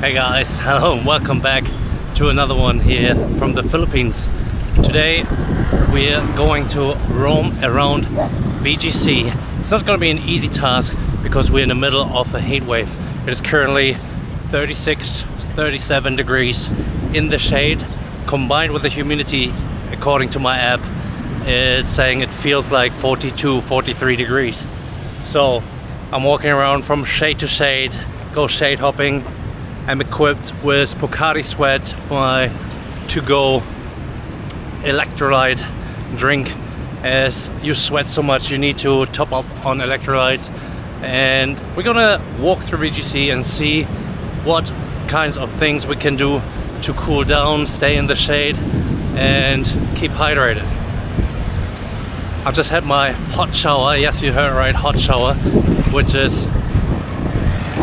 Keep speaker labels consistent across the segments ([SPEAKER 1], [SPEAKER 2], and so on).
[SPEAKER 1] Hey guys, hello and welcome back to another one here from the Philippines. Today we're going to roam around BGC. It's not going to be an easy task because we're in the middle of a heat wave. It is currently 36, 37 degrees in the shade, combined with the humidity, according to my app, it's saying it feels like 42, 43 degrees. So I'm walking around from shade to shade, go shade hopping. I'm equipped with Pocari Sweat, my to-go electrolyte drink. As you sweat so much, you need to top up on electrolytes. And we're gonna walk through BGC and see what kinds of things we can do to cool down, stay in the shade, and keep hydrated. I just had my hot shower. Yes, you heard right, hot shower, which is,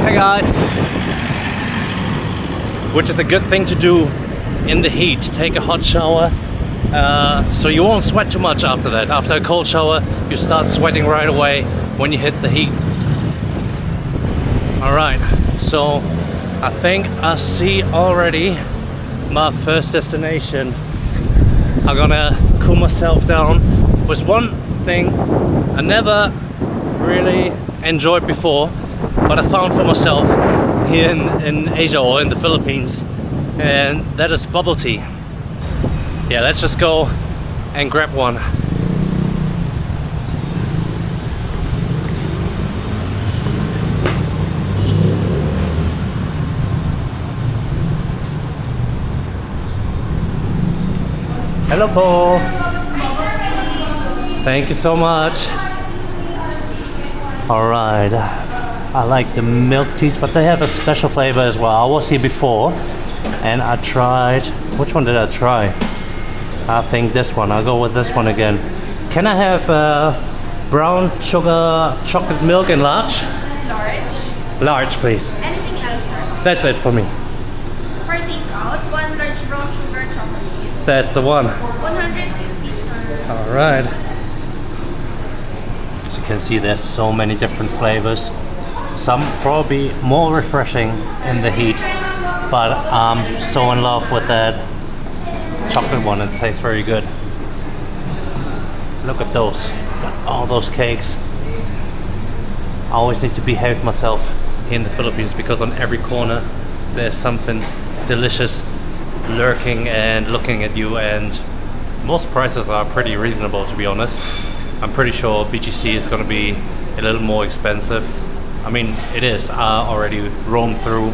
[SPEAKER 1] hey guys, which is a good thing to do in the heat. Take a hot shower, so you won't sweat too much after that. After a cold shower, you start sweating right away when you hit the heat. All right, so I think I see already my first destination. I'm gonna cool myself down with one thing I never really enjoyed before, but I found for myself here in Asia or in the Philippines, and that is bubble tea. Yeah, let's just go and grab one. Hello po. Thank you so much. All right. I like the milk teas, but they have a special flavor as well. I was here before and I tried, which one did I try? I think this one. I'll go with this one again. Can I have brown sugar chocolate milk in large?
[SPEAKER 2] Large.
[SPEAKER 1] Large, please.
[SPEAKER 2] Anything else, sir?
[SPEAKER 1] That's it for me.
[SPEAKER 2] For takeout, one large brown sugar chocolate.
[SPEAKER 1] That's the one.
[SPEAKER 2] 150, sir.
[SPEAKER 1] All right. As you can see, there's so many different flavors. Some probably more refreshing in the heat, but I'm so in love with that chocolate one. It tastes very good. Look at those, got all those cakes. I always need to behave myself in the Philippines because on every corner there's something delicious lurking and looking at you, and most prices are pretty reasonable, to be honest. I'm pretty sure BGC is going to be a little more expensive. I mean, it is. I already roamed through.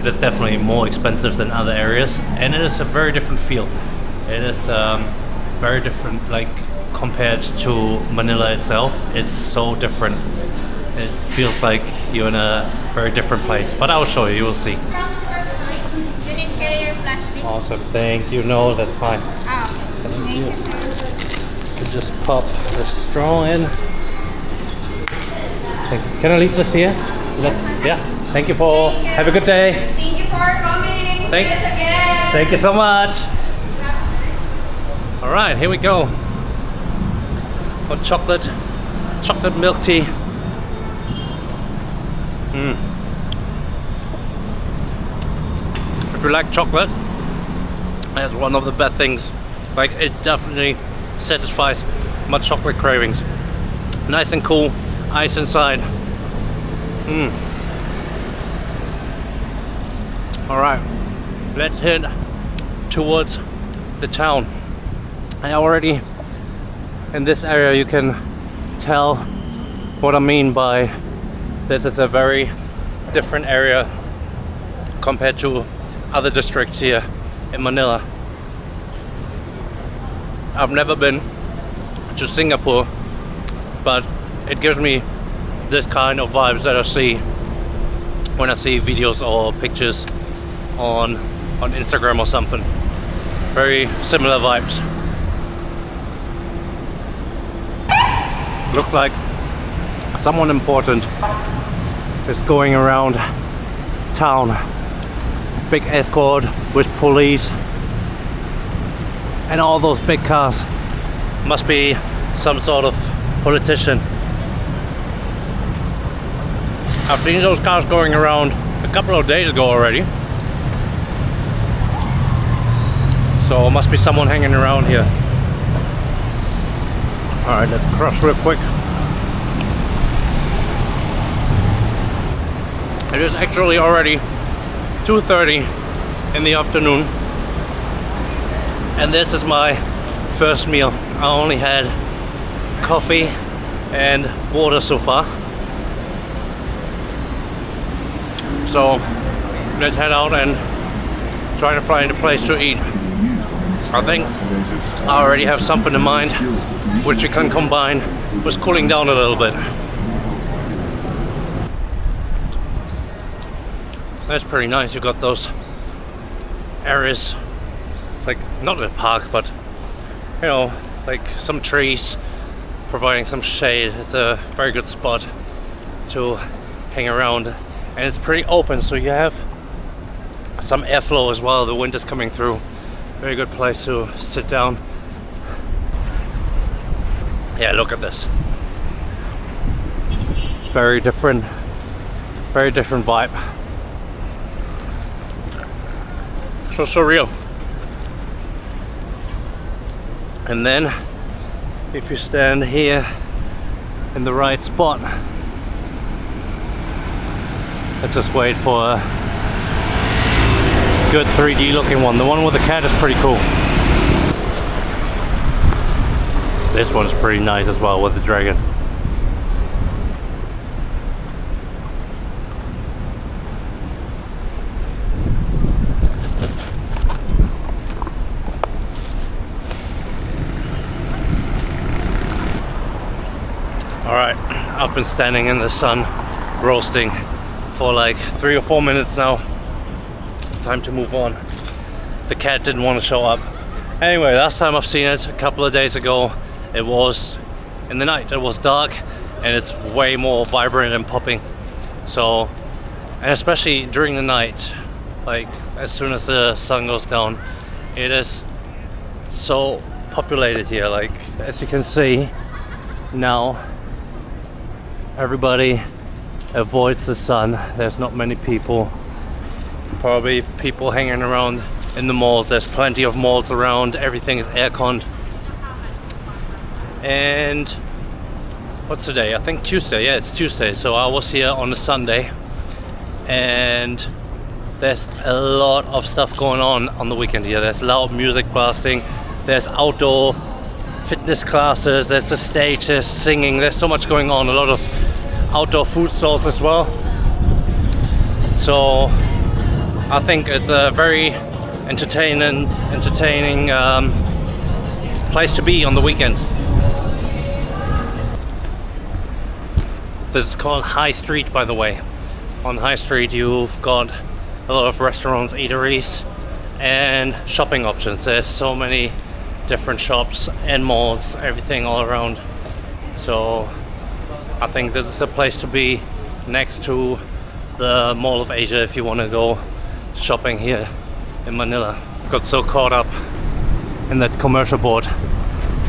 [SPEAKER 1] It is definitely more expensive than other areas, and it is a very different feel. It is very different, like compared to Manila itself. It's so different. It feels like you're in a very different place. But I will show you. You will see.
[SPEAKER 2] You didn't carry your plastic?
[SPEAKER 1] Awesome. Thank you. No, that's fine.
[SPEAKER 2] Oh,
[SPEAKER 1] Thank you. You just pop the straw in. Can I leave this here? Yeah. Thank you, Paul. Have a good day.
[SPEAKER 2] Thank you for coming. See us again.
[SPEAKER 1] Thank you so much. All right, here we go. Hot chocolate milk tea. If you like chocolate, that's one of the best things. Like, it definitely satisfies my chocolate cravings. Nice and cool. Ice inside. All right, let's head towards the town. And already in this area you can tell what I mean by this is a very different area compared to other districts here in Manila. I've never been to Singapore, but it gives me this kind of vibes that I see when I see videos or pictures on Instagram or something. Very similar vibes. Look like someone important is going around town. Big escort with police and all those big cars. Must be some sort of politician. I've seen those cars going around a couple of days ago already. So must be someone hanging around here. Alright, let's cross real quick. It is actually already 2:30 in the afternoon. And this is my first meal. I only had coffee and water so far. So let's head out and try to find a place to eat. I think I already have something in mind which we can combine with cooling down a little bit. That's pretty nice. You got those areas. It's like not a park, but you know, like some trees providing some shade. It's a very good spot to hang around, and it's pretty open, so you have some airflow as well. The wind is coming through. Very good place to sit down. Yeah, look at this. Very different vibe. So surreal. And then if you stand here in the right spot, let's just wait for a good 3D looking one. The one with the cat is pretty cool. This one is pretty nice as well with the dragon. Alright, I've been standing in the sun roasting for like 3 or 4 minutes now. Time to move on. The cat didn't want to show up. Anyway, last time I've seen it a couple of days ago, it was in the night. It was dark and it's way more vibrant and popping. So, and especially during the night, like as soon as the sun goes down, it is so populated here. Like as you can see now, everybody avoids the sun. There's not many people. Probably people hanging around in the malls. There's plenty of malls around. Everything is air-conned. And what's today? I think Tuesday. Yeah, it's Tuesday. So I was here on a Sunday, and there's a lot of stuff going on the weekend here. There's loud music blasting. There's outdoor fitness classes. There's a stage. There's singing. There's so much going on. A lot of outdoor food stalls as well. So I think it's a very entertaining place to be on the weekend. This is called High Street, by the way. On High Street you've got a lot of restaurants, eateries, and shopping options. There's so many different shops and malls, everything all around. So I think this is a place to be next to the Mall of Asia if you want to go shopping here in Manila. Got so caught up in that commercial board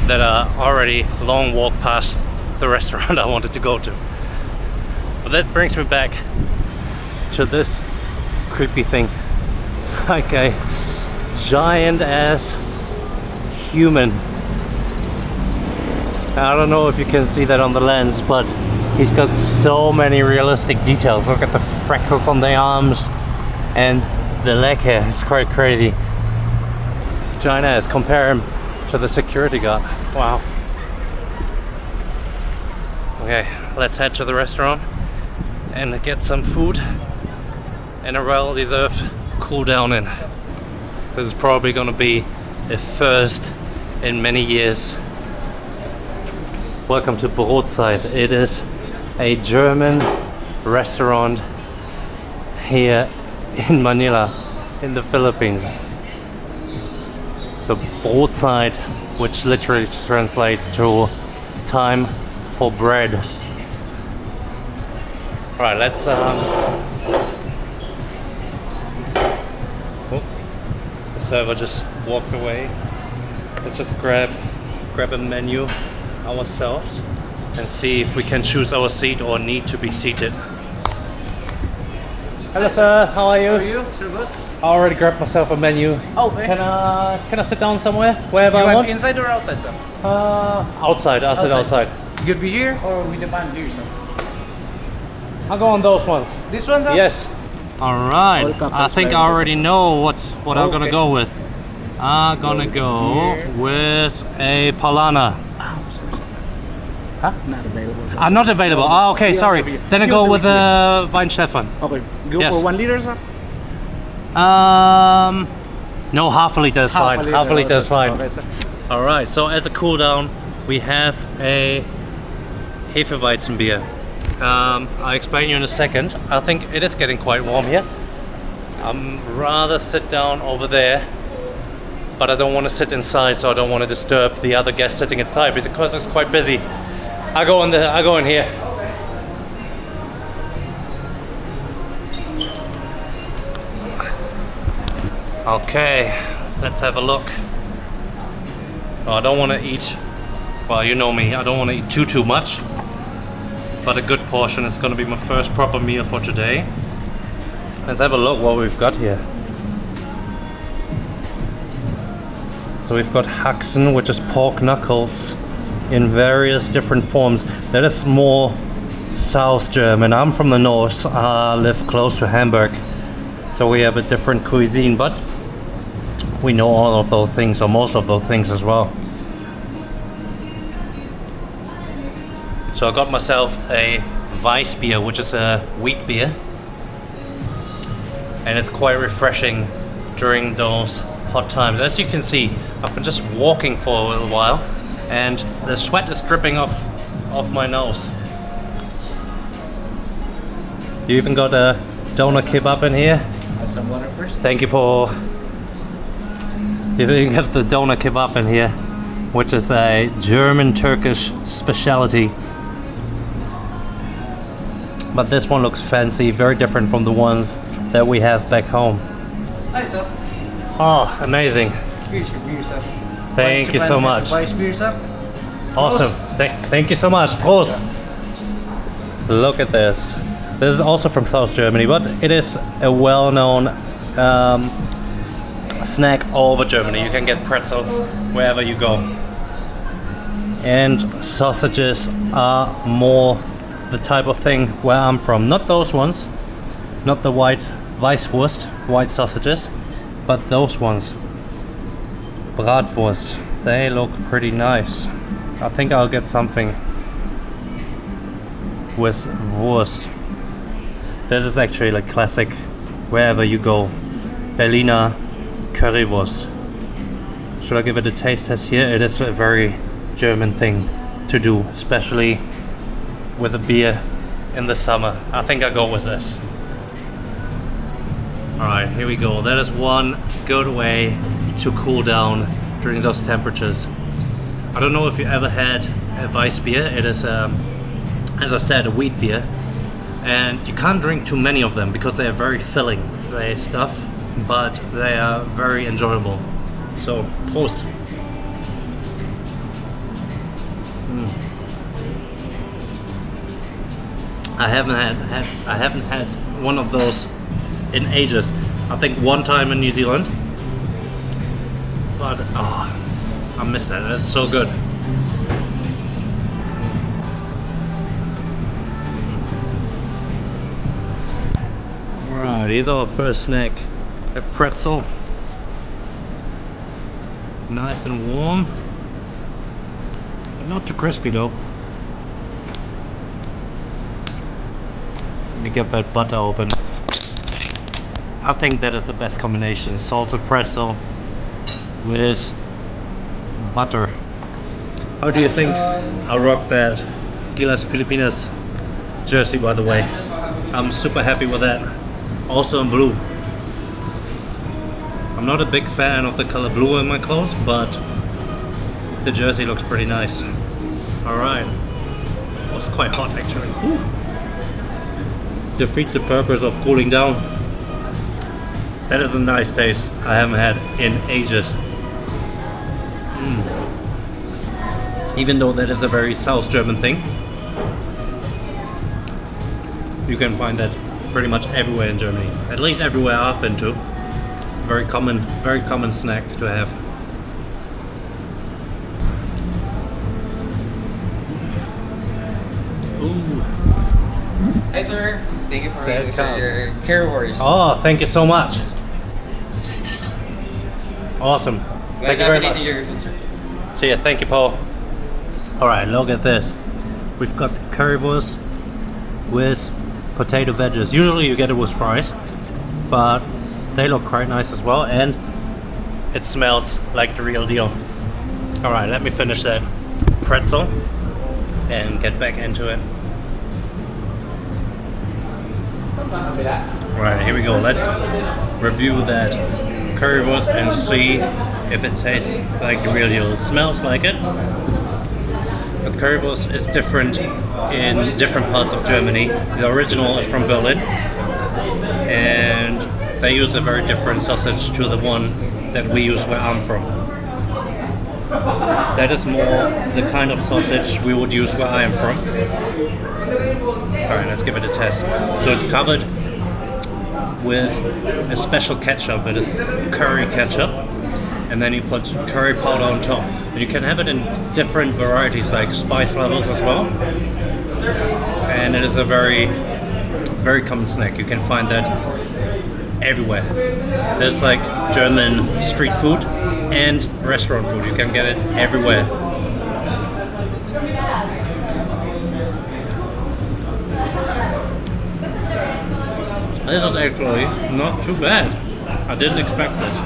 [SPEAKER 1] that I already long walked past the restaurant I wanted to go to. But that brings me back to this creepy thing. It's like a giant ass human. I don't know if you can see that on the lens, but he's got so many realistic details. Look at the freckles on the arms and the leg hair. It's quite crazy. It's giant ass. Compare him to the security guard. Wow. Okay, let's head to the restaurant and get some food and a well-deserved cool down in. This is probably gonna be a first in many years. Welcome to Brotzeit. It is a German restaurant here in Manila, in the Philippines. So Brotzeit, which literally translates to time for bread. Alright, let's the server just walked away. Let's just grab a menu ourselves and see if we can choose our seat or need to be seated. Hello sir, how are you?
[SPEAKER 3] How are you? Service?
[SPEAKER 1] I already grabbed myself a menu.
[SPEAKER 3] Oh, okay.
[SPEAKER 1] Can I sit down somewhere? Wherever
[SPEAKER 3] You
[SPEAKER 1] I
[SPEAKER 3] want
[SPEAKER 1] want?
[SPEAKER 3] inside or outside, sir?
[SPEAKER 1] Outside, I'll sit outside.
[SPEAKER 3] You could be here or we demand here, sir.
[SPEAKER 1] I'll go on those ones.
[SPEAKER 3] This one, sir?
[SPEAKER 1] Yes. Alright,
[SPEAKER 3] Welcome,
[SPEAKER 1] I think I already know what I'm gonna
[SPEAKER 3] Okay.
[SPEAKER 1] go with. I'm gonna go
[SPEAKER 3] Here.
[SPEAKER 1] with a Palana. Huh?
[SPEAKER 3] Not available, sir.
[SPEAKER 1] I'm not available. Oh, okay,
[SPEAKER 3] Yeah,
[SPEAKER 1] sorry.
[SPEAKER 3] yeah, yeah.
[SPEAKER 1] Then I
[SPEAKER 3] You
[SPEAKER 1] go
[SPEAKER 3] have
[SPEAKER 1] with
[SPEAKER 3] the
[SPEAKER 1] a Weinstefan.
[SPEAKER 3] Okay, go
[SPEAKER 1] Yes.
[SPEAKER 3] for 1 liter, sir?
[SPEAKER 1] No, half a liter is fine. Half a liter is fine.
[SPEAKER 3] Okay, sir.
[SPEAKER 1] Alright, so as a cool down, we have a Hefeweizen beer. I'll explain you in a second. I think it is getting quite warm here. I'm rather sit down over there, but I don't want to sit inside, so I don't want to disturb the other guests sitting inside because it's quite busy. I go in here. Okay, let's have a look. Oh, I don't want to eat. Well, you know me. I don't want to eat too much, but a good portion. It's going to be my first proper meal for today. Let's have a look what we've got here. So we've got Haxen, which is pork knuckles in various different forms. That is more South German. I'm from the north. I live close to Hamburg, so we have a different cuisine, but we know all of those things, or most of those things as well. So I got myself a Weiss beer, which is a wheat beer, and it's quite refreshing during those hot times. As you can see, I've been just walking for a little while, and the sweat is dripping off my nose. You even got a doner kebab in here.
[SPEAKER 3] Have some water first?
[SPEAKER 1] Thank you, Paul. You even got the doner kebab in here, which is a German-Turkish specialty. But this one looks fancy, very different from the ones that we have back home.
[SPEAKER 3] Hi, sir.
[SPEAKER 1] Oh, amazing.
[SPEAKER 3] Here's your beer, sir.
[SPEAKER 1] Thank you so much.
[SPEAKER 3] Vice beer, sir.
[SPEAKER 1] Awesome. Thank you so much. Prost. Look at this. This is also from South Germany, but it is a well-known snack all over Germany. You can get pretzels wherever you go. And sausages are more the type of thing where I'm from. Not those ones, not the white Weißwurst, white sausages, but those ones. Bratwurst. They look pretty nice. I think I'll get something with Wurst. This is actually like classic wherever you go. Berliner Currywurst. Should I give it a taste test here? It is a very German thing to do, especially with a beer in the summer. I think I'll go with this. Alright, here we go. That is one good way to cool down during those temperatures. I don't know if you ever had a Weiss beer. It is, as I said, a wheat beer. And you can't drink too many of them because they are very filling. They stuff, but they are very enjoyable. So, Prost. I haven't had one of those in ages. I think one time in New Zealand, but oh, I miss that. That's so good. Right, here's our first snack. A pretzel. Nice and warm. But not too crispy though. Let me get that butter open. I think that is the best combination. Salted pretzel with butter. How do you think I rock that Gilas Filipinas jersey, by the way? I'm super happy with that. Also in blue. I'm not a big fan of the color blue in my clothes, but the jersey looks pretty nice. Alright. Oh, it's quite hot actually. Ooh. Defeats the purpose of cooling down. That is a nice taste I haven't had in ages. Even though that is a very South German thing, you can find that pretty much everywhere in Germany. At least everywhere I've been to. Very common snack to have. Ooh.
[SPEAKER 3] Hi, sir. Thank you for
[SPEAKER 1] There it comes.
[SPEAKER 3] your currywurst.
[SPEAKER 1] Oh, thank you so much. Awesome. Thank you very much.
[SPEAKER 3] Your food, sir.
[SPEAKER 1] See ya. Thank you, Paul. All right, look at this. We've got currywurst with potato wedges. Usually you get it with fries, but they look quite nice as well, and it smells like the real deal. All right, let me finish that pretzel and get back into it. All right, here we go. Let's review that currywurst and see if it tastes like the real deal. It smells like it. But currywurst is different in different parts of Germany. The original is from Berlin, and they use a very different sausage to the one that we use where I'm from. That is more the kind of sausage we would use where I am from. Alright, let's give it a test. So it's covered with a special ketchup. It is curry ketchup, and then you put curry powder on top. And you can have it in different varieties, like spice levels as well. And it is a very common snack. You can find that everywhere. There's like German street food and restaurant food. You can get it everywhere. This is actually not too bad. I didn't expect this.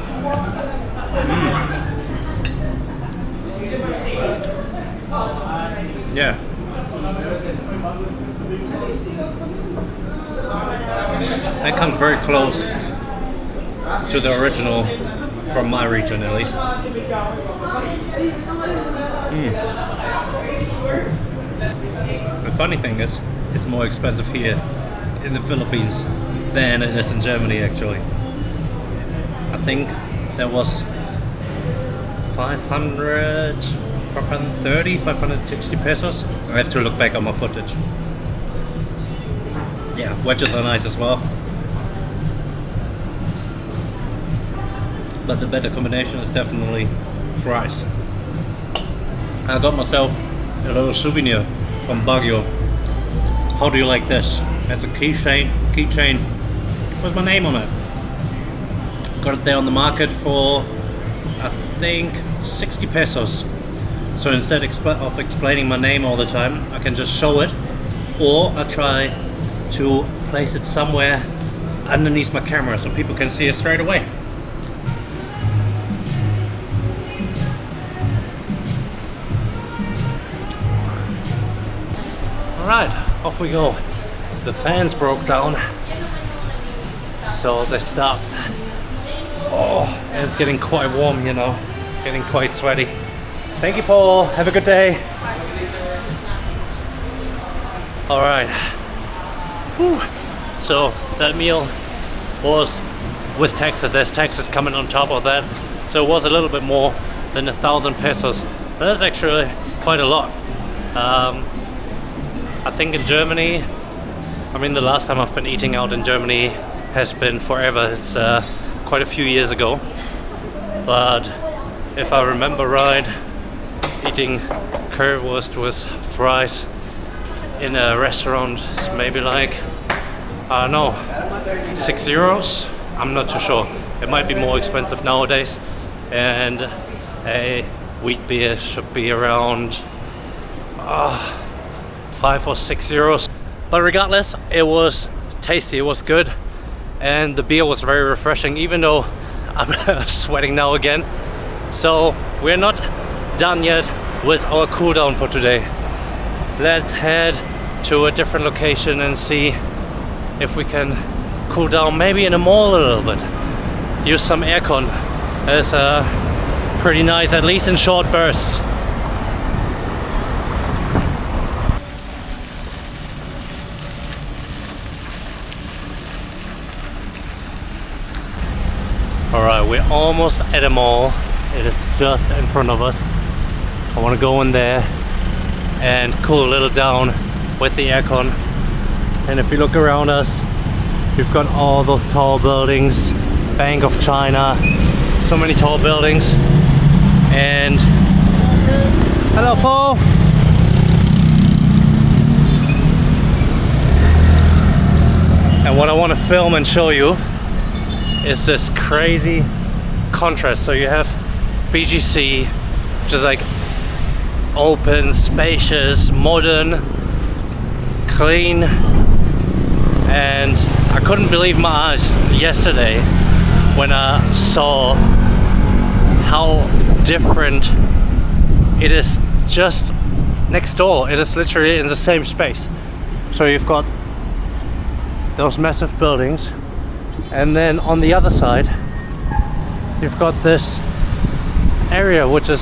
[SPEAKER 1] Yeah. That comes very close to the original from my region, at least. The funny thing is, it's more expensive here in the Philippines than it is in Germany, actually. I think that was 530, 560 pesos. I have to look back on my footage. Yeah, wedges are nice as well. But the better combination is definitely fries. I got myself a little souvenir from Baguio. How do you like this? Has a keychain. What's my name on it? Got it there on the market for, I think, 60 pesos. So instead of explaining my name all the time, I can just show it, or I try to place it somewhere underneath my camera so people can see it straight away. Alright, off we go. The fans broke down, so they stopped. Oh, and it's getting quite warm, you know, getting quite sweaty. Thank you, Paul. Have a good day. Alright. So that meal was with taxes. There's taxes coming on top of that. So it was a little bit more than 1,000 pesos. But that's actually quite a lot. I think in Germany, I mean, the last time I've been eating out in Germany has been forever. It's quite a few years ago. But if I remember right, eating currywurst with fries in a restaurant is maybe like, I don't know, €6? I'm not too sure. It might be more expensive nowadays. And a wheat beer should be around €5 or €6. But regardless, it was tasty, it was good, and the beer was very refreshing, even though I'm sweating now again. So we're not done yet with our cool down for today. Let's head to a different location and see if we can cool down, maybe in a mall a little bit. Use some aircon. It's pretty nice, at least in short bursts. Alright, we're almost at a mall. It is just in front of us. I want to go in there and cool a little down with the aircon. And if you look around us, You've got all those tall buildings, Bank of China, so many tall buildings. And hello, Paul. And what I want to film and show you is this crazy contrast. So you have BGC, which is like open, spacious, modern, clean, and I couldn't believe my eyes yesterday when I saw how different it is just next door. It is literally in the same space. So you've got those massive buildings, and then on the other side you've got this area which is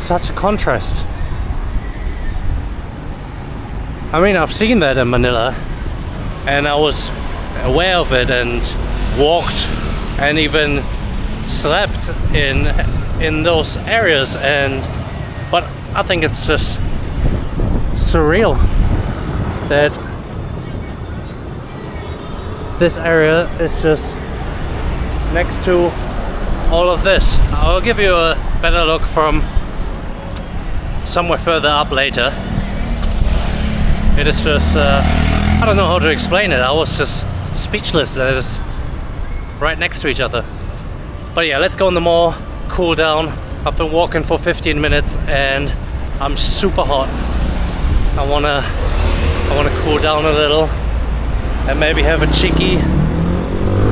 [SPEAKER 1] such a contrast. I mean, I've seen that in Manila and I was aware of it and walked and even slept in those areas, but I think it's just surreal that this area is just next to all of this. I'll give you a better look from somewhere further up later. It is just, I don't know how to explain it. I was just speechless that it's right next to each other. But yeah, let's go in the mall, cool down. I've been walking for 15 minutes and I'm super hot. I wanna cool down a little and maybe have a cheeky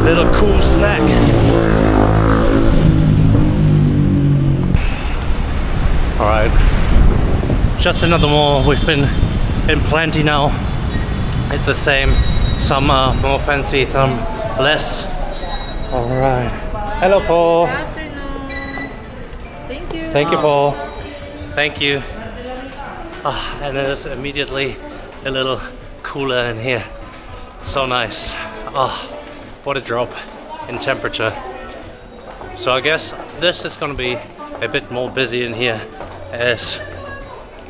[SPEAKER 1] little cool snack. Alright, just another mall. We've been in plenty now. It's the same, some are more fancy, some less. Alright, hello Paul.
[SPEAKER 2] Good afternoon. Thank you.
[SPEAKER 1] Thank you, Paul. Thank you. And it is immediately a little cooler in here. So nice. What a drop in temperature. So I guess this is gonna be a bit more busy in here, as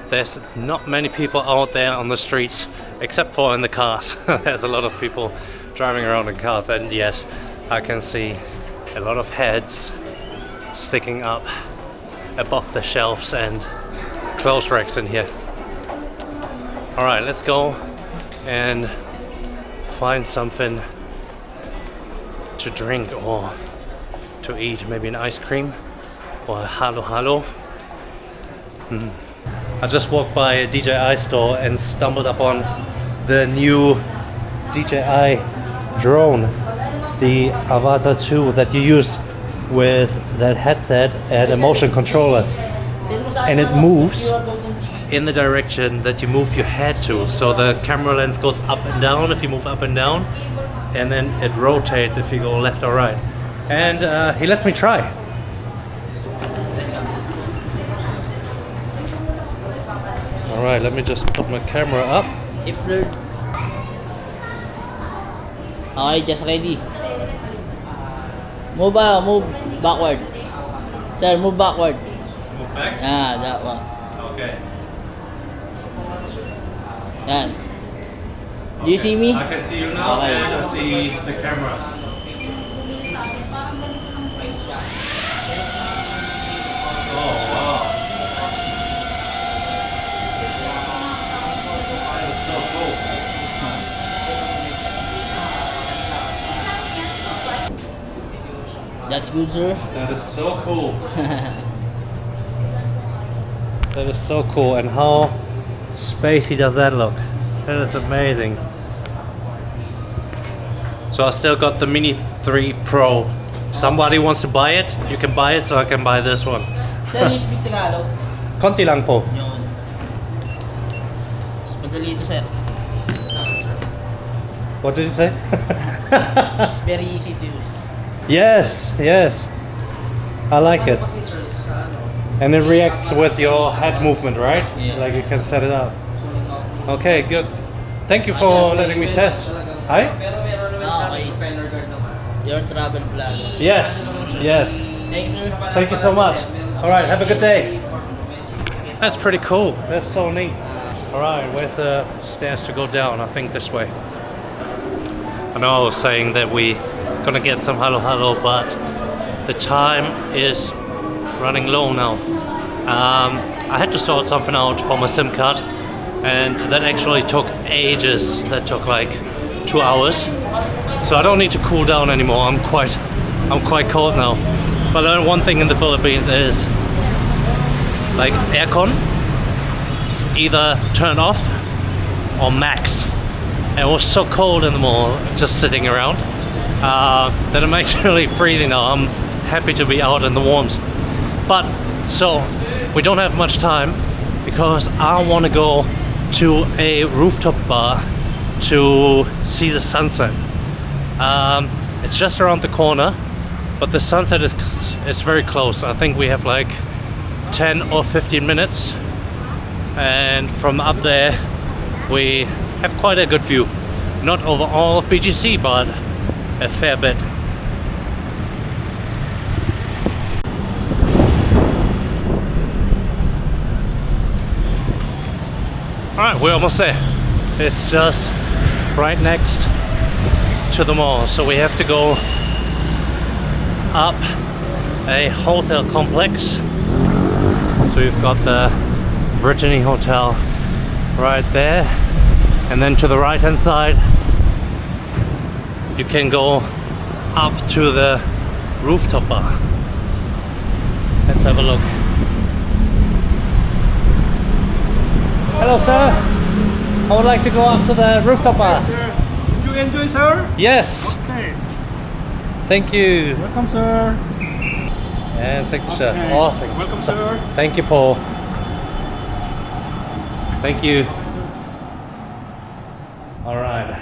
[SPEAKER 1] there's not many people out there on the streets except for in the cars. There's a lot of people driving around in cars, and yes, I can see a lot of heads sticking up above the shelves and clothes racks in here. Alright, let's go and find something to drink or to eat, maybe an ice cream or a halo. I just walked by a DJI store and stumbled upon the new DJI drone, the Avatar 2 that you use with that headset and a motion controller, and it moves in the direction that you move your head to. So the camera lens goes up and down if you move up and down, and then it rotates if you go left or right. And he lets me try. Alright, let me just put my camera up.
[SPEAKER 4] Okay, just ready. Move backward. Sir, move backward.
[SPEAKER 1] Move back?
[SPEAKER 4] Yeah, that one.
[SPEAKER 1] Okay.
[SPEAKER 4] Yan. Do you see me?
[SPEAKER 1] I can see you now,
[SPEAKER 4] Okay.
[SPEAKER 1] and I see the camera. Oh wow. That is so cool.
[SPEAKER 4] That's good, sir.
[SPEAKER 1] That is so cool. That is so cool. And how spacey does that look? That is amazing. So I still got the Mini 3 Pro. If somebody wants to buy it, you can buy it, so I can buy this one.
[SPEAKER 4] Sir, you speak Tagalog?
[SPEAKER 1] Konti lang po.
[SPEAKER 4] Yun. Mas madali ito, sir.
[SPEAKER 1] What did you say?
[SPEAKER 4] It's very easy to use.
[SPEAKER 1] Yes, yes. I like it. And it reacts with your head movement, right?
[SPEAKER 4] Yeah.
[SPEAKER 1] Like you can set it up. Okay, good. Thank you for letting me test. Hi?
[SPEAKER 4] Okay. Your travel plan.
[SPEAKER 1] Yes, yes.
[SPEAKER 4] Thanks, sir.
[SPEAKER 1] Thank you so much. All right, have a good day. That's pretty cool. That's so neat. All right, where's the stairs to go down? I think this way. I know I was saying that we gonna get some halo halo, but the time is running low now. I had to sort something out for my SIM card, and that actually took ages. That took like 2 hours. So I don't need to cool down anymore. I'm quite cold now. If I learned one thing in the Philippines is like aircon is either turned off or maxed. And it was so cold in the mall just sitting around that I'm actually freezing now. I'm happy to be out in the warmth. But so we don't have much time because I want to go to a rooftop bar to see the sunset. It's just around the corner, but the sunset is very close. I think we have like 10 or 15 minutes, and from up there we have quite a good view. Not over all of BGC, but a fair bit. Alright, we're almost there. It's just right next to the mall, so we have to go up a hotel complex. So you've got the Brittany Hotel right there, and then to the right hand side you can go up to the rooftop bar. Let's have a look. Hello sir, I would like to go up to the rooftop bar.
[SPEAKER 5] Sir, did you enjoy, sir?
[SPEAKER 1] Yes,
[SPEAKER 5] Okay.
[SPEAKER 1] thank you.
[SPEAKER 5] Welcome, sir.
[SPEAKER 1] And thank you sir.
[SPEAKER 5] Okay.
[SPEAKER 1] Oh, thank you.
[SPEAKER 5] Welcome, sir.
[SPEAKER 1] Thank you, Paul. Thank you. All right,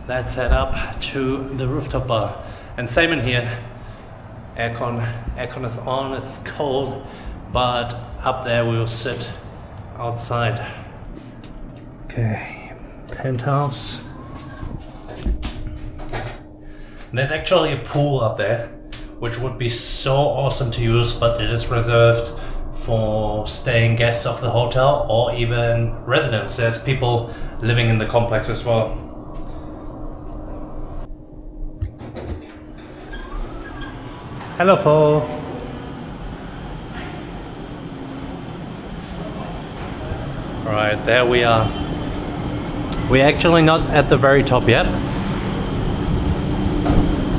[SPEAKER 1] let's head up to the rooftop bar. And same in here. Aircon is on. It's cold, but up there we will sit outside. Okay, penthouse. There's actually a pool up there, which would be so awesome to use, but it is reserved for staying guests of the hotel or even residents. There's people living in the complex as well. Hello, Paul. Alright, there we are. We're actually not at the very top yet.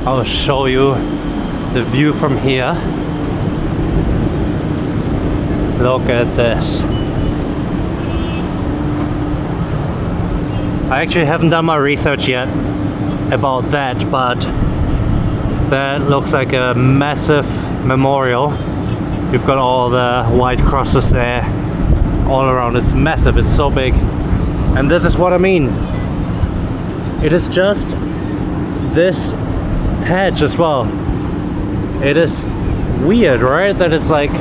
[SPEAKER 1] I'll show you the view from here. Look at this. I actually haven't done my research yet about that, but that looks like a massive memorial. You've got all the white crosses there all around. It's massive, it's so big. And this is what I mean. It is just this patch as well. It is weird, right? That it's like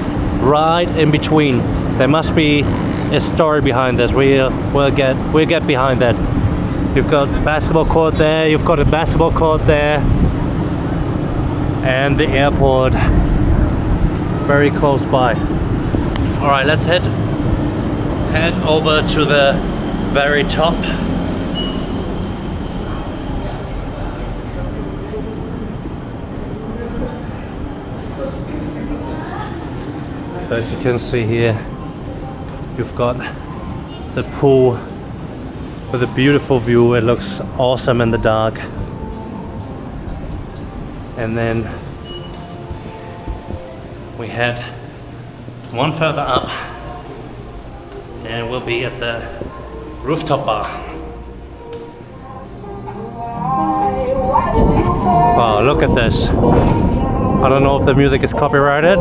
[SPEAKER 1] right in between. There must be a story behind this. We'll get behind that. You've got basketball court there, you've got a basketball court there, and the airport very close by. All right, let's head over to the very top. As you can see here, you've got the pool with a beautiful view. It looks awesome in the dark. And then we head one further up and we'll be at the rooftop bar. Wow, look at this. I don't know if the music is copyrighted,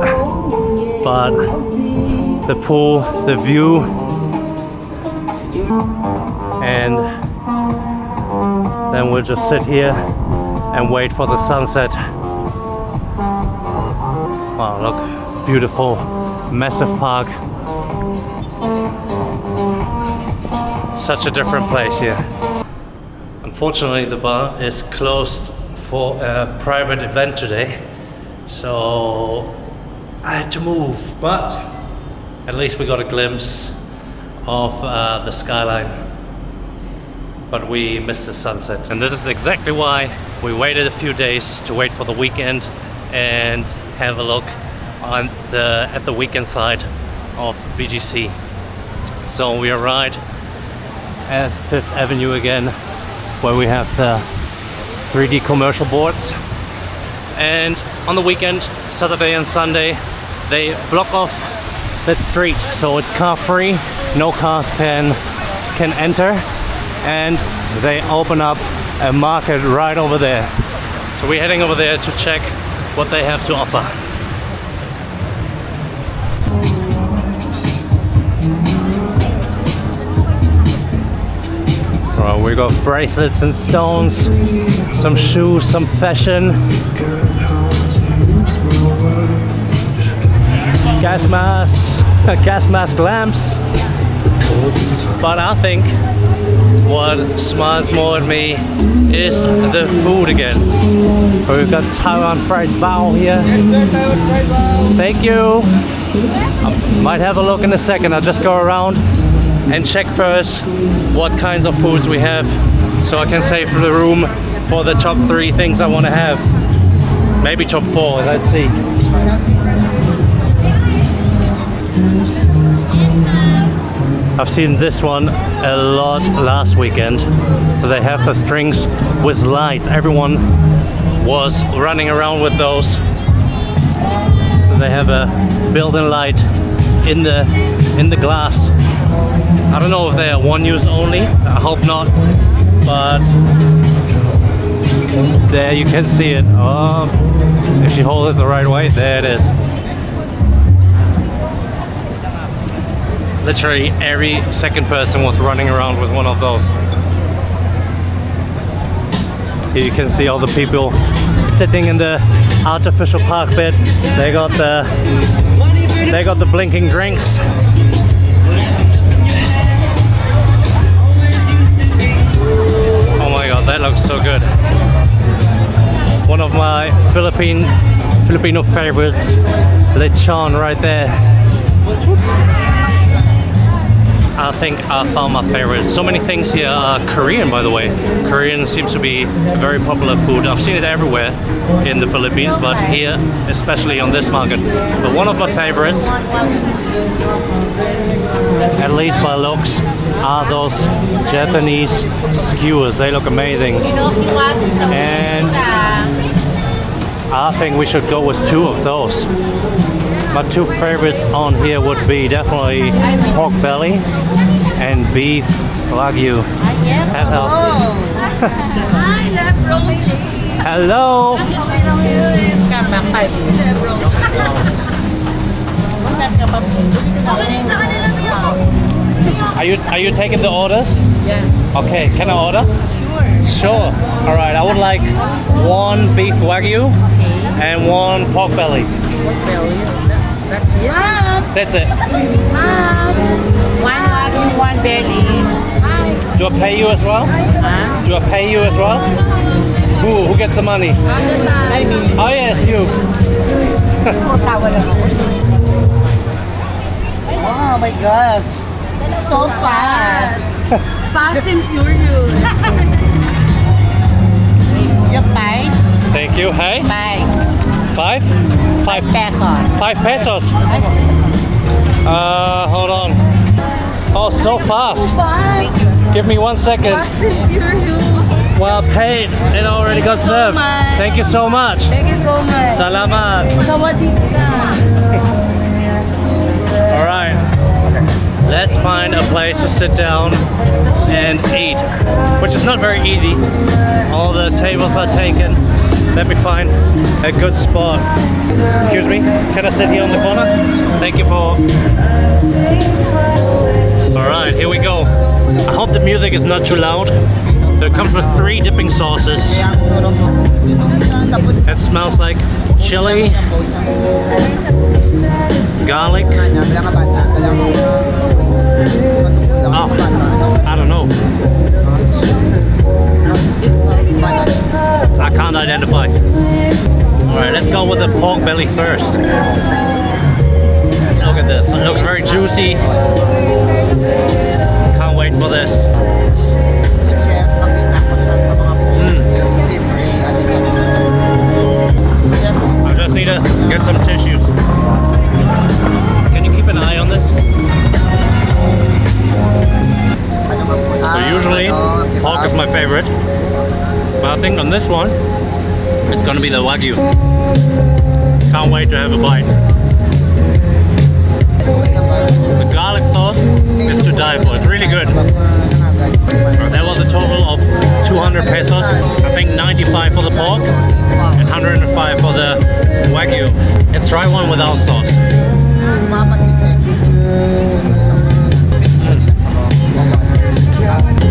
[SPEAKER 1] but the pool, the view, and then we'll just sit here and wait for the sunset. Wow, look, beautiful, massive park. Such a different place here. Unfortunately, the bar is closed for a private event today, so I had to move, but at least we got a glimpse of the skyline. but we missed the sunset. And this is exactly why we waited a few days to wait for the weekend and have a look at the weekend side of BGC. So we arrived at 5th Avenue again, where we have the 3D commercial boards. And on the weekend, Saturday and Sunday, they block off that street, so it's car free, no cars can enter, and they open up a market right over there. So we're heading over there to check what they have to offer. Well, we got bracelets and stones, some shoes, some fashion, gas masks, gas mask lamps. But I think what smiles more at me is the food again. We've got Taiwan fried bao here. Thank you. I might have a look in a second. I'll just go around and check first what kinds of foods we have, so I can save the room for the top 3 things I want to have. Maybe top 4, let's see. I've seen this one a lot last weekend. So they have the strings with lights. Everyone was running around with those. So they have a built-in light in the glass. I don't know if they are one use only. I hope not. But there you can see it. Oh, if you hold it the right way, there it is. Literally every second person was running around with one of those. Here you can see all the people sitting in the artificial park bit. They got the blinking drinks. Oh my god, that looks so good. One of my Filipino favorites, lechon right there. I think I found my favorite. So many things here are Korean, by the way. Korean seems to be a very popular food. I've seen it everywhere in the Philippines, but here, especially on this market. But one of my favorites, at least by looks, are those Japanese skewers. They look amazing. And I think we should go with 2 of those. My 2 favorites on here would be definitely pork belly and beef wagyu. Hello. Hello. Are you taking the orders?
[SPEAKER 6] Yes.
[SPEAKER 1] Okay, can I order? Sure. All right, I would like 1 beef wagyu and 1 pork belly.
[SPEAKER 6] That's it.
[SPEAKER 1] That's it.
[SPEAKER 6] 1 wagyu, 1 belly.
[SPEAKER 1] Do I pay you as well?
[SPEAKER 6] Huh?
[SPEAKER 1] Do I pay you as well? Who gets the money? Oh yes, you.
[SPEAKER 6] Oh my god. So fast. Fast and furious. You buy?
[SPEAKER 1] Thank you. Hey.
[SPEAKER 6] Buy.
[SPEAKER 1] 5? 5
[SPEAKER 6] pesos.
[SPEAKER 1] 5 pesos. Hold on. Oh, so fast. Give me 1 second. Well, paid. It already got served. Thank you so much.
[SPEAKER 6] Thank you so much.
[SPEAKER 1] Salamat. All right. Let's find a place to sit down and eat, which is not very easy. All the tables are taken. Let me find a good spot. Excuse me, can I sit here on the corner? Thank you, Paul. Alright, here we go. I hope the music is not too loud. So it comes with 3 dipping sauces. It smells like chili, garlic. Oh, I don't know. I can't identify. Alright, let's go with the pork belly first. Look at this, it looks very juicy. Can't wait for this. think on this one, it's gonna be the Wagyu. Can't wait to have a bite. The garlic sauce is to die for. It's really good. That was a total of 200 pesos. I think 95 for the pork and 105 for the Wagyu. Let's try one without sauce.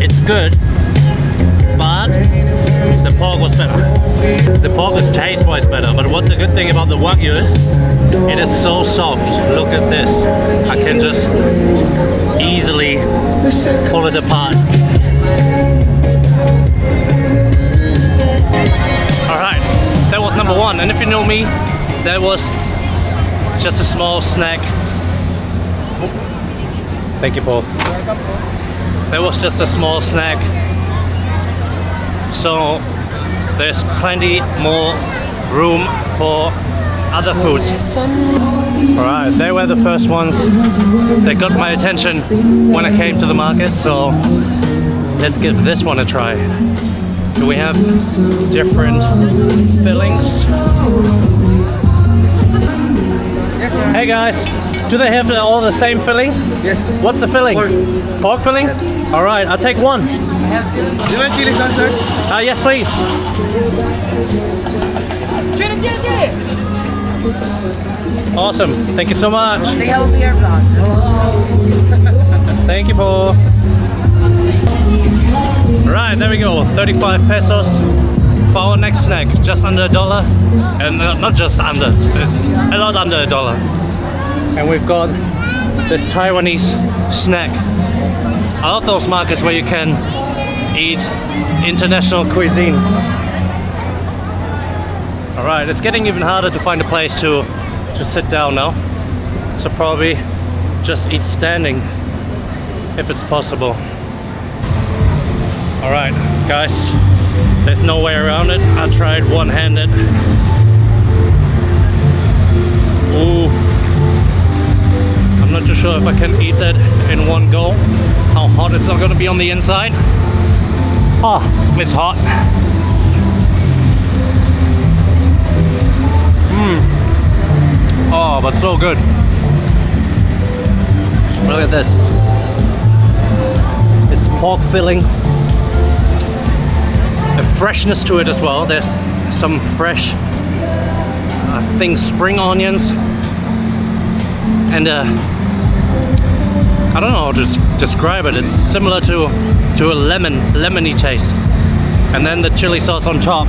[SPEAKER 1] It's good, but the pork was better. The pork is taste-wise better, but what the good thing about the Wagyu is, it is so soft. Look at this. I can just easily pull it apart. Alright, that was number one. And if you know me, that was just a small snack. Thank you, Paul. That was just a small snack. So there's plenty more room for other foods. Alright, they were the first ones that got my attention when I came to the market, so let's give this one a try. Do we have different fillings?
[SPEAKER 5] Yes, sir.
[SPEAKER 1] Hey guys, do they have all the same filling?
[SPEAKER 5] Yes.
[SPEAKER 1] What's the filling? Pork filling?
[SPEAKER 5] Yes.
[SPEAKER 1] Alright, I'll take one.
[SPEAKER 5] Do you want chili sauce, sir?
[SPEAKER 1] Yes please. Awesome, thank you so much.
[SPEAKER 6] Say hello to your vlog.
[SPEAKER 1] Thank you, Paul. Right, there we go. 35 pesos for our next snack. Just under $1. And not just under, it's a lot under $1. And we've got this Taiwanese snack. I love those markets where you can eat international cuisine. Alright, it's getting even harder to find a place to just sit down now. So probably just eat standing if it's possible. Alright, guys, there's no way around it. I tried one-handed. Ooh. I'm not too sure if I can eat that in one go. How hot it's not gonna be on the inside. Oh, it's hot. Oh, but so good. Look at this. It's pork filling. A freshness to it as well. There's some fresh, I think, spring onions. And I don't know how to describe it. It's similar to a lemony taste. And then the chili sauce on top.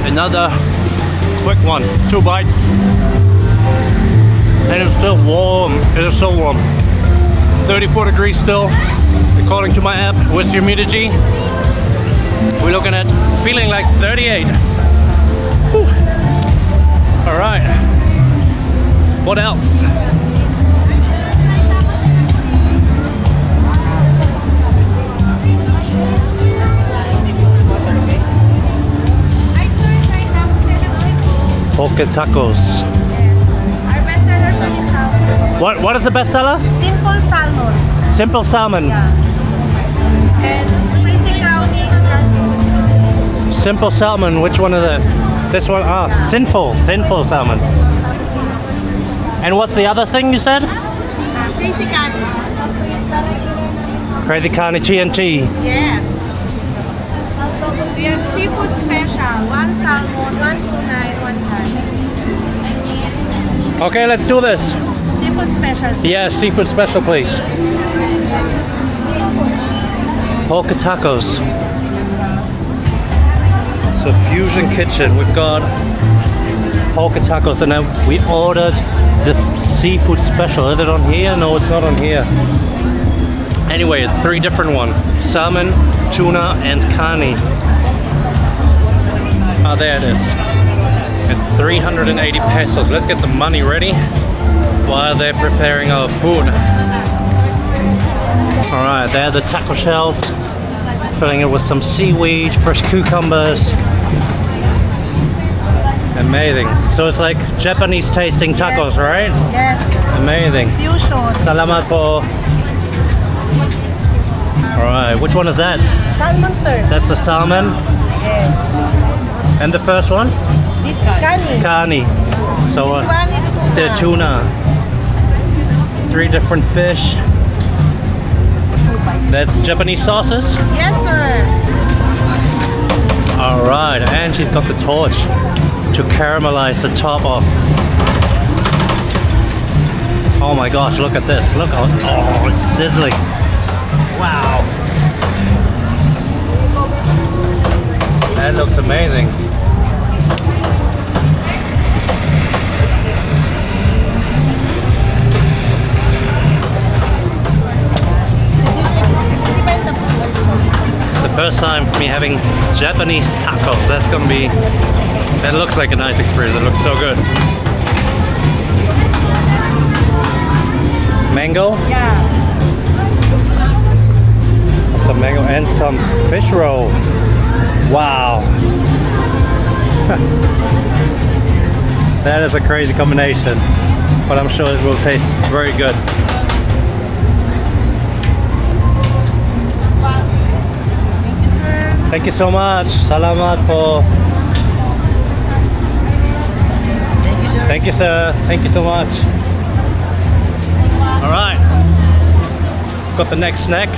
[SPEAKER 1] Another quick one, 2 bites. And it's still warm. It is so warm. 34 degrees still, according to my app, with humidity. We're looking at feeling like 38. Whew. All right. What else? Poke tacos.
[SPEAKER 2] Yes. Our best seller is only salmon.
[SPEAKER 1] What is the best seller?
[SPEAKER 2] Simple salmon.
[SPEAKER 1] Simple salmon.
[SPEAKER 2] Yeah. And basic browning.
[SPEAKER 1] Simple salmon. Which one is it? This one. Sinful salmon. And what's the other thing you said?
[SPEAKER 2] Crazy candy.
[SPEAKER 1] Crazy Carne TNT.
[SPEAKER 2] Yes. We have seafood special. 1 salmon, 1 tuna, and 1 carne.
[SPEAKER 1] Okay, let's do this.
[SPEAKER 2] Seafood special.
[SPEAKER 1] Yeah, seafood special, please. Pork tacos. So fusion kitchen. We've got pork tacos, and then we ordered the seafood special. Is it on here? No, it's not on here. Anyway, it's 3 different ones: salmon, tuna, and carne. There it is. At 380 pesos. Let's get the money ready while they're preparing our food. Alright, there are the taco shells. Filling it with some seaweed, fresh cucumbers. Amazing. So it's like Japanese tasting tacos,
[SPEAKER 2] Yes.
[SPEAKER 1] right?
[SPEAKER 2] Yes.
[SPEAKER 1] Amazing.
[SPEAKER 2] Fusion.
[SPEAKER 1] Salamat po. Alright, which one is that?
[SPEAKER 2] Salmon, sir.
[SPEAKER 1] That's the salmon.
[SPEAKER 2] Yes.
[SPEAKER 1] And the first one?
[SPEAKER 2] This kani.
[SPEAKER 1] Kani. So
[SPEAKER 2] This one is tuna.
[SPEAKER 1] the tuna. 3 different fish. That's Japanese sauces.
[SPEAKER 2] Yes, sir.
[SPEAKER 1] Alright, and she's got the torch to caramelize the top off. Oh my gosh, look at this. Look how, oh, it's sizzling. Wow. That looks amazing. The first time for me having Japanese tacos. That's gonna be, that looks like a nice experience. It looks so good. Mango,
[SPEAKER 2] Yeah.
[SPEAKER 1] some mango and some fish rolls. Wow. That is a crazy combination, but I'm sure it will taste very good.
[SPEAKER 2] Thank you, sir.
[SPEAKER 1] Thank you so much. Salamat po.
[SPEAKER 4] Thank you, sir.
[SPEAKER 1] Thank you, sir. Thank you so much. All right. Got the next snack.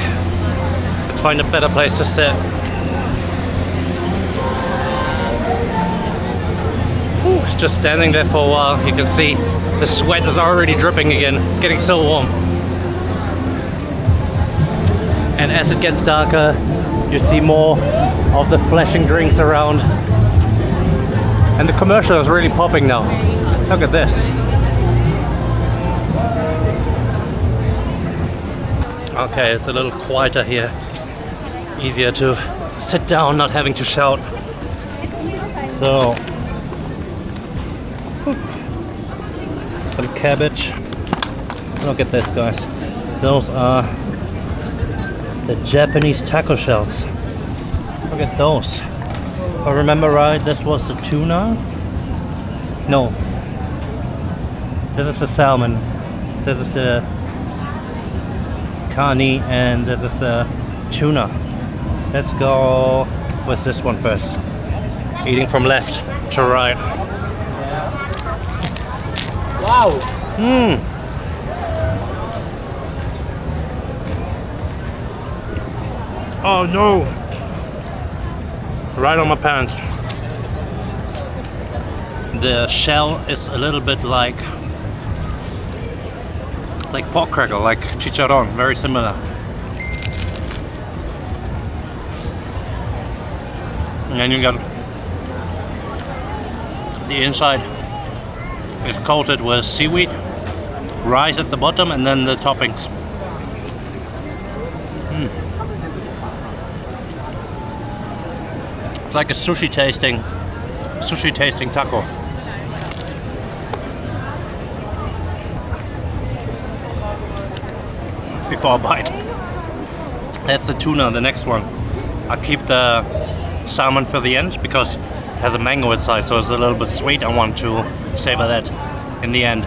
[SPEAKER 1] Let's find a better place to sit. Whew, it's just standing there for a while. You can see the sweat is already dripping again. It's getting so warm. And as it gets darker, you see more of the flashing drinks around. And the commercial is really popping now. Look at this. Okay, it's a little quieter here. Easier to sit down, not having to shout. So, some cabbage. Look at this, guys. Those are the Japanese taco shells. Look at those. If I remember right, this was the tuna. No, this is the salmon. This is the kani, and this is the tuna. Let's go with this one first. Eating from left to right.
[SPEAKER 4] Wow.
[SPEAKER 1] Mmm. Oh no! Right on my pants. The shell is a little bit like pork crackle, like chicharron, very similar. And then you got the inside is coated with seaweed, rice at the bottom, and then the toppings. It's like a sushi tasting taco. Before I bite. That's the tuna, the next one. I'll keep the salmon for the end because it has a mango inside, so it's a little bit sweet. I want to savor that in the end.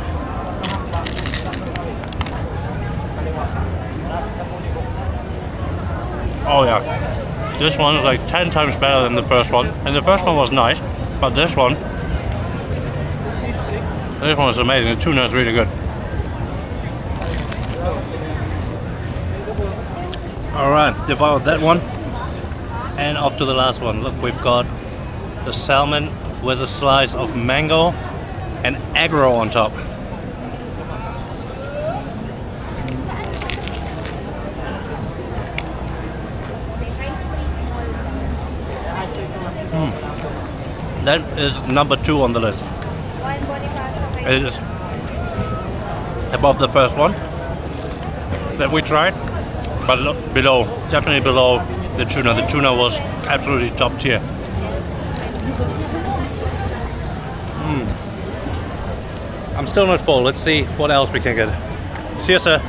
[SPEAKER 1] Oh yeah. This one is like 10 times better than the first one. And the first one was nice, but this one is amazing. The tuna is really good. Alright, devoured that one. And off to the last one. Look, we've got the salmon with a slice of mango and egg roll on top. That is number 2 on the list. It is above the first one that we tried, but below, definitely below the tuna. The tuna was absolutely top tier. I'm still not full. Let's see what else we can get. See you, sir.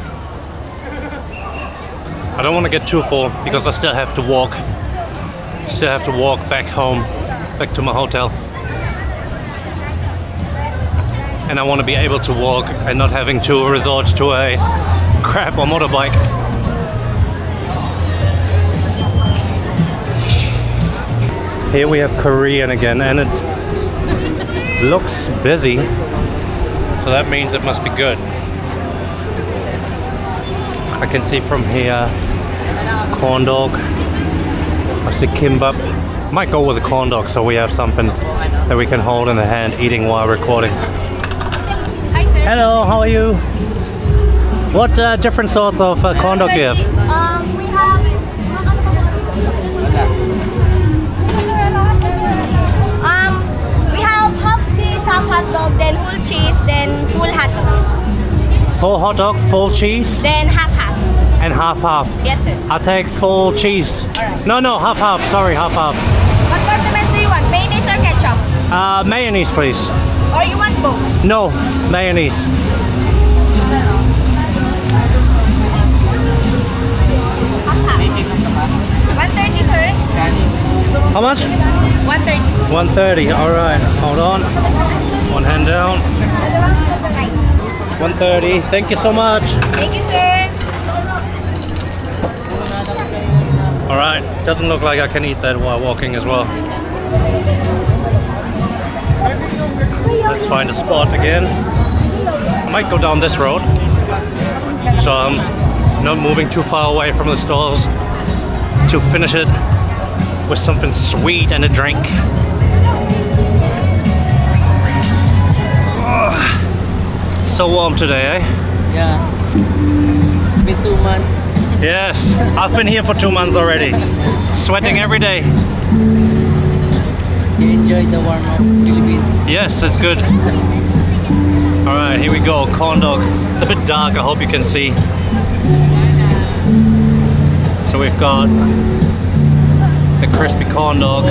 [SPEAKER 1] I don't want to get too full because I still have to walk. Back home, back to my hotel. and I want to be able to walk and not having to resort to a crap or motorbike. Here we have Korean again, and it looks busy, so that means it must be good. I can see from here corn dog. I see kimbap. Might go with a corn dog so we have something that we can hold in the hand eating while recording.
[SPEAKER 2] Hi, sir.
[SPEAKER 1] Hello, how are you? What different sorts of corn dog do you have?
[SPEAKER 2] We have half cheese, half hot dog, then full cheese, then full hot dog,
[SPEAKER 1] Full hot dog, full cheese,
[SPEAKER 2] then half.
[SPEAKER 1] and half.
[SPEAKER 2] Yes, sir.
[SPEAKER 1] I'll take full cheese.
[SPEAKER 2] Alright.
[SPEAKER 1] No, half. Sorry, half.
[SPEAKER 2] What condiments do you want? Mayonnaise or ketchup?
[SPEAKER 1] Mayonnaise, please.
[SPEAKER 2] Or you want both?
[SPEAKER 1] No, mayonnaise.
[SPEAKER 2] Half. 130, sir.
[SPEAKER 1] How much?
[SPEAKER 2] 130.
[SPEAKER 1] 130. All right, hold on. One hand down. 130. Thank you so much.
[SPEAKER 2] Thank you, sir.
[SPEAKER 1] All right, doesn't look like I can eat that while walking as well. Let's find a spot again. I might go down this road, so I'm not moving too far away from the stalls to finish it with something sweet and a drink. So warm today, eh?
[SPEAKER 4] Yeah. It's been 2 months.
[SPEAKER 1] Yes, I've been here for 2 months already. Sweating every day.
[SPEAKER 4] You enjoy the warm-up Philippines.
[SPEAKER 1] Yes, it's good. All right, here we go. Corn dog. It's a bit dark. I hope you can see. So we've got the crispy corn dog,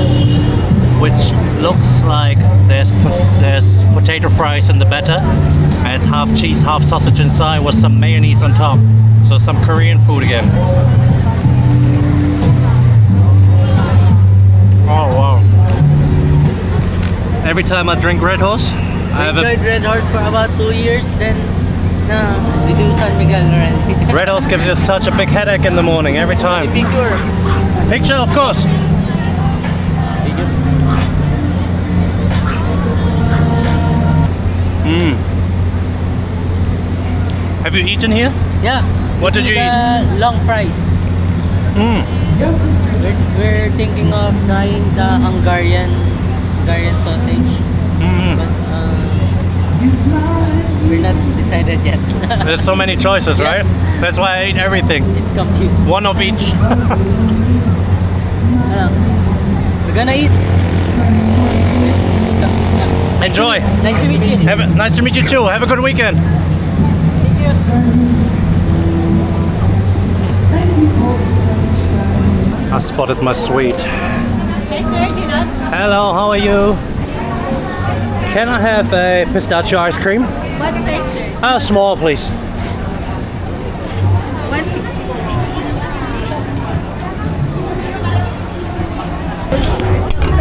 [SPEAKER 1] which looks like there's potato fries in the batter, and it's half cheese, half sausage inside with some mayonnaise on top. So some Korean food again. Oh wow! Every time I drink Red Horse, I have
[SPEAKER 4] enjoyed Red Horse for about 2 years, then we do San Miguel already.
[SPEAKER 1] Red Horse gives you such a big headache in the morning every time.
[SPEAKER 4] Picture.
[SPEAKER 1] Picture, of course. Have you eaten here?
[SPEAKER 4] Yeah.
[SPEAKER 1] What did you eat?
[SPEAKER 4] Long fries. We're thinking of trying the Hungarian sausage. But we're not decided yet.
[SPEAKER 1] There's so many choices,
[SPEAKER 4] Yes.
[SPEAKER 1] right? That's why I ate everything.
[SPEAKER 4] It's confusing.
[SPEAKER 1] One of each.
[SPEAKER 4] We're gonna eat. So, yeah.
[SPEAKER 1] Enjoy.
[SPEAKER 4] Nice to meet you.
[SPEAKER 1] Nice to meet you too. Have a good weekend.
[SPEAKER 4] Thank you.
[SPEAKER 1] I spotted my sweet.
[SPEAKER 2] Hey, sir, do you not?
[SPEAKER 1] Hello, how are you? Can I have a pistachio ice cream?
[SPEAKER 2] What size, sir?
[SPEAKER 1] Small, please.
[SPEAKER 2] 160.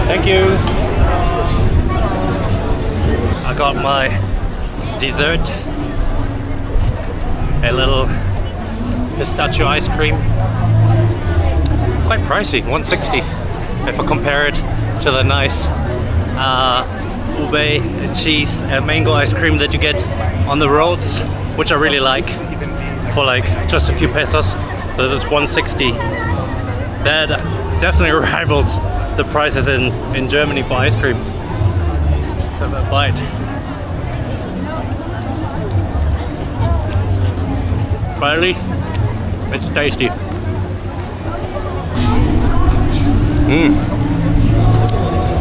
[SPEAKER 1] Thank you. I got my dessert. A little pistachio ice cream. Quite pricey, 160. If I compare it to the nice ube cheese and mango ice cream that you get on the roads, which I really like, for like just a few pesos. So this is 160. That definitely rivals the prices in Germany for ice cream. Let's have a bite. But at least it's tasty.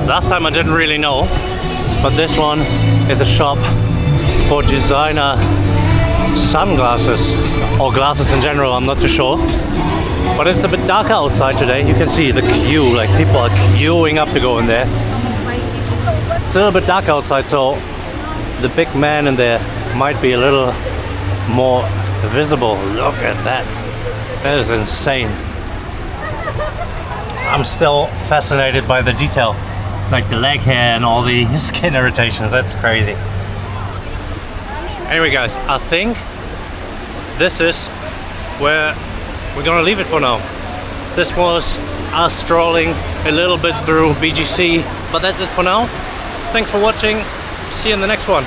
[SPEAKER 1] Last time I didn't really know, but this one is a shop for designer sunglasses or glasses in general, I'm not too sure. But it's a bit darker outside today. You can see the queue, like people are queuing up to go in there. It's a little bit dark outside, so the big man in there might be a little more visible. Look at that. That is insane. I'm still fascinated by the detail, like the leg hair and all the skin irritations. That's crazy. Anyway guys, I think this is where we're gonna leave it for now. This was us strolling a little bit through BGC, but that's it for now. Thanks for watching. See you in the next one.